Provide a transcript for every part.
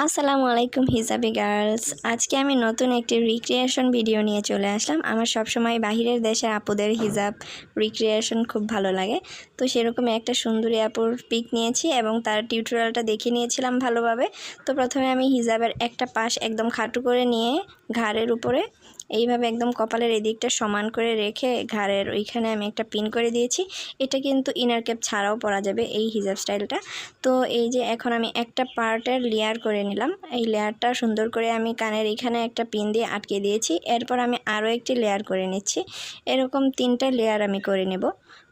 আসসালামু আলাইকুম hijabi girls. আজকে আমি নতুন একটি রিক্রিয়েশন ভিডিও নিয়ে চলে আসলাম। আমার সবসময় বাহিরের দেশের আপুদের হিজাব রিক্রিয়েশন খুব ভালো লাগে, তো সেরকম একটা সুন্দরী আপুর পিক নিয়েছি এবং তার টিউটোরিয়ালটা দেখে নিয়েছিলাম ভালোভাবে। তো প্রথমে আমি হিজাবের একটা পাশ একদম খাটো করে নিয়ে ঘাড়ের উপরে এইভাবে একদম কপালের এদিকটা সমান করে রেখে ঘাড়ের ওইখানে আমি একটা পিন করে দিয়েছি। এটা কিন্তু ইনার ক্যাপ ছাড়াও পরা যাবে এই হিজাব স্টাইলটা। তো এই যে এখন আমি একটা পার্টের লেয়ার করে নিলাম। এই লেয়ারটা সুন্দর করে আমি কানের এখানে একটা পিন দিয়ে আটকে দিয়েছি। এরপর আমি আরও একটি লেয়ার করে নিচ্ছি। এরকম 3টা লেয়ার আমি করে নেব।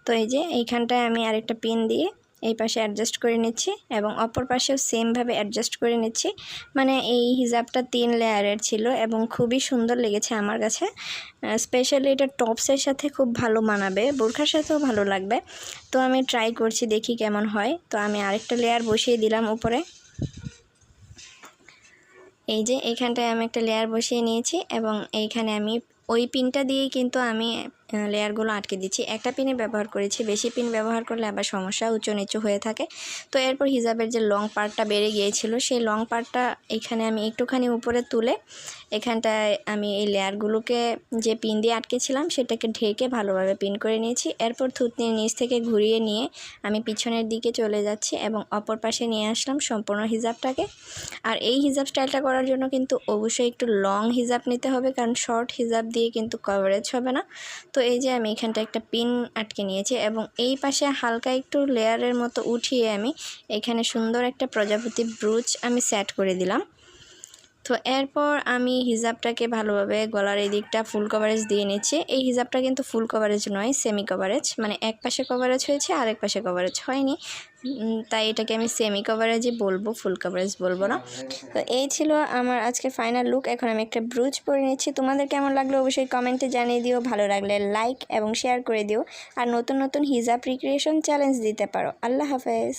তো এই যে এইখানটায় আমি আরেকটা পিন দিয়ে এই পাশে অ্যাডজাস্ট করে নিচ্ছি এবং অপর পাশেও সেমভাবে অ্যাডজাস্ট করে নিচ্ছি। মানে এই হিজাবটা 3 লেয়ারের ছিল এবং খুবই সুন্দর লেগেছে আমার কাছে। স্পেশালি এটা টপসের সাথে খুব ভালো মানাবে, বোরখার সাথেও ভালো লাগবে। তো আমি ট্রাই করছি, দেখি কেমন হয়। তো আমি আরেকটা লেয়ার বসিয়ে দিলাম উপরে। এই যে এইখানটায় আমি একটা লেয়ার বসিয়ে নিয়েছি এবং এইখানে আমি ওই পিনটা দিয়েই কিন্তু আমি লেয়ারগুলো আটকে দিচ্ছি। একটা পিনে ব্যবহার করেছি, বেশি পিন ব্যবহার করলে আবার সমস্যা, উঁচু নিচু হয়ে থাকে। তো এরপর হিজাবের যে লং পার্টটা বেড়ে গিয়েছিল সেই লং পার্টটা এখানে আমি একটুখানি উপরে তুলে এখানটায় আমি এই লেয়ারগুলোকে যে পিন দিয়ে আটকেছিলাম সেটাকে ঢেকে ভালোভাবে পিন করে নিয়েছি। এরপর থুতনির নিচ থেকে ঘুরিয়ে নিয়ে আমি পিছনের দিকে চলে যাচ্ছি এবং অপর পাশে নিয়ে আসলাম সম্পূর্ণ হিজাবটাকে। আর এই হিজাব স্টাইলটা করার জন্য কিন্তু অবশ্যই একটু লং হিজাব নিতে হবে, কারণ শর্ট হিজাব দিয়ে কিন্তু কভারেজ হবে না। তো এই যে আমি এখানটা একটা পিন আটকে নিয়েছি এবং এই পাশে হালকা একটু লেয়ারের মতো উঠিয়ে আমি এখানে সুন্দর একটা প্রজাপতি ব্রুচ আমি সেট করে দিলাম। তো এরপর আমি হিজাবটাকে ভালোভাবে গলার এই দিকটা ফুল কভারেজ দিয়ে নিচ্ছি। এই হিজাবটা কিন্তু ফুল কভারেজ নয়, সেমি কভারেজ, মানে এক পাশে কভারেজ হয়েছে আর এক পাশে কভারেজ হয়নি, তাই এটাকে আমি সেমি কভারেজই বলবো, ফুল কভারেজ বলবো না। তো এই ছিল আমার আজকে ফাইনাল লুক। এখন আমি একটা ব্রুচ পরে নিচ্ছি। তোমাদের কেমন লাগলো অবশ্যই কমেন্টে জানিয়ে দিও, ভালো লাগলে লাইক এবং শেয়ার করে দিও। আর নতুন নতুন হিজাব রিক্রিয়েশন চ্যালেঞ্জ দিতে পারো। আল্লাহ হাফেজ।